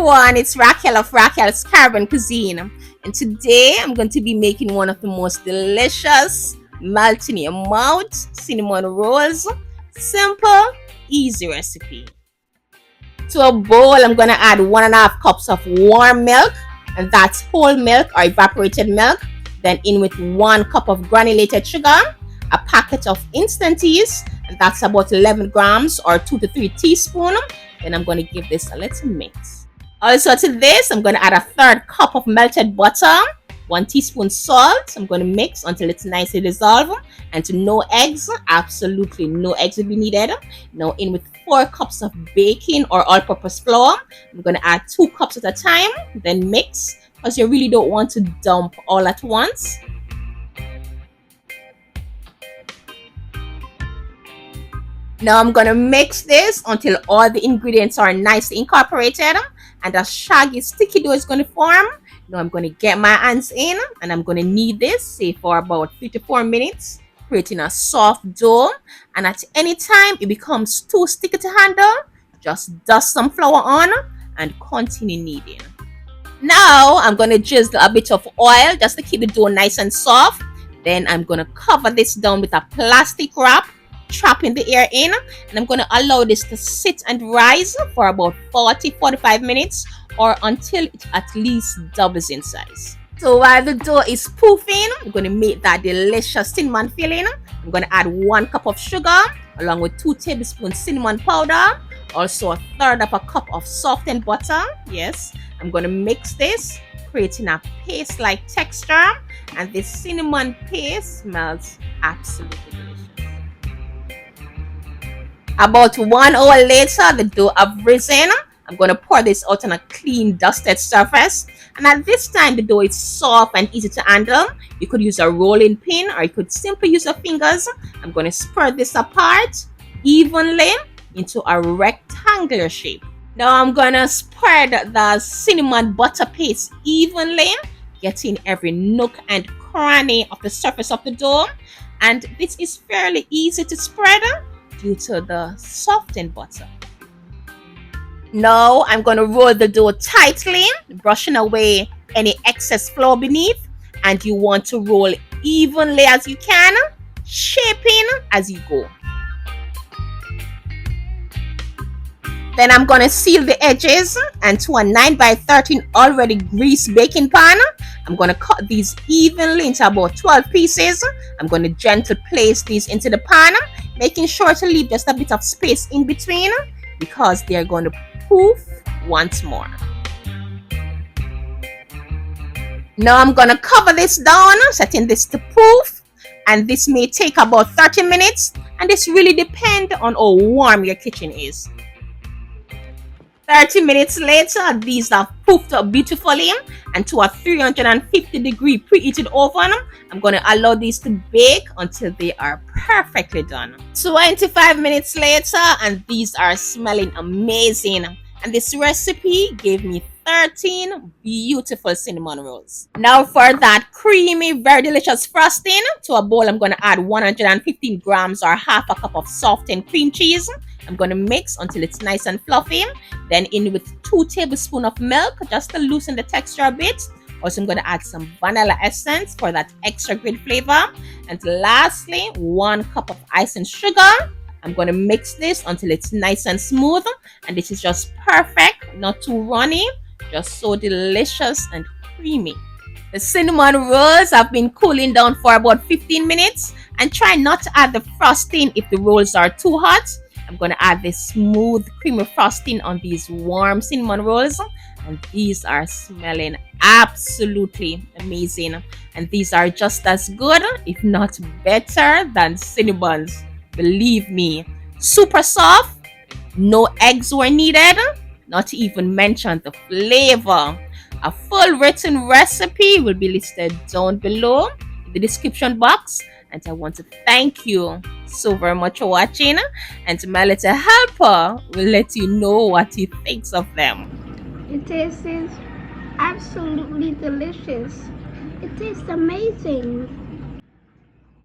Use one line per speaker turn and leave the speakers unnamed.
everyone, it's Raquel of Raquel's Caribbean Cuisine, and today I'm going to be making one of the most delicious, melt in your mouth cinnamon rolls. Simple, easy recipe. To a bowl, I'm going to add 1.5 cups of warm milk, and that's whole milk or evaporated milk. Then in with 1 cup of granulated sugar, a packet of instant yeast, and that's about 11 grams or 2 to 3 teaspoons. Then I'm going to give this a little mix. Also to this, I'm going to add a 1/3 cup of melted butter, 1 teaspoon salt. I'm going to mix until it's nicely dissolved. And to no eggs, absolutely no eggs will be needed. Now in with 4 cups of baking or all-purpose flour. I'm going to add 2 cups at a time, then mix because you really don't want to dump all at once. Now I'm going to mix this until all the ingredients are nicely incorporated and a shaggy sticky dough is going to form. Now I'm going to get my hands in and I'm going to knead this, say for about 3 to 4 minutes, creating a soft dough. And at any time it becomes too sticky to handle, just dust some flour on and continue kneading. Now I'm going to drizzle a bit of oil just to keep the dough nice and soft. Then I'm going to cover this down with a plastic wrap, trapping the air in, and I'm going to allow this to sit and rise for about 40-45 minutes or until it at least doubles in size. So while the dough is poofing, I'm going to make that delicious cinnamon filling. I'm going to add 1 cup of sugar along with 2 tablespoons cinnamon powder, also 1/3 cup of softened butter. Yes, I'm going to mix this, creating a paste-like texture, and this cinnamon paste smells absolutely delicious. About 1 hour later, the dough have risen. I'm going to pour this out on a clean, dusted surface. And at this time, the dough is soft and easy to handle. You could use a rolling pin or you could simply use your fingers. I'm going to spread this apart evenly into a rectangular shape. Now I'm going to spread the cinnamon butter paste evenly, getting every nook and cranny of the surface of the dough. And this is fairly easy to spread due to the softened butter. Now I'm going to roll the dough tightly, brushing away any excess flour beneath, and you want to roll evenly as you can, shaping as you go. Then I'm going to seal the edges, and to a 9x13 already greased baking pan, I'm going to cut these evenly into about 12 pieces. I'm going to gently place these into the pan, making sure to leave just a bit of space in between because they're going to poof once more. Now I'm going to cover this down, setting this to poof, and this may take about 30 minutes, and this really depends on how warm your kitchen is. 30 minutes later, these have poofed up beautifully, and to a 350-degree preheated oven, I'm going to allow these to bake until they are perfectly done. 25 minutes later, and these are smelling amazing. And this recipe gave me 13 beautiful cinnamon rolls. Now for that creamy, very delicious frosting, to a bowl I'm going to add 115 grams or 1/2 cup of softened cream cheese. I'm going to mix until it's nice and fluffy. Then in with 2 tablespoons of milk just to loosen the texture a bit. Also I'm going to add some vanilla essence for that extra great flavor. And lastly, 1 cup of icing sugar. I'm going to mix this until it's nice and smooth, and this is just perfect, not too runny, just so delicious and creamy. The cinnamon rolls have been cooling down for about 15 minutes, and try not to add the frosting if the rolls are too hot. I'm going to add this smooth creamy frosting on these warm cinnamon rolls, and these are smelling absolutely amazing, and these are just as good, if not better, than Cinnabons. Believe me, super soft, no eggs were needed, not to even mention the flavor. A full written recipe will be listed down below in the description box, and I want to thank you so very much for watching, and my little helper will let you know what he thinks of them.
It tastes absolutely delicious. It tastes amazing.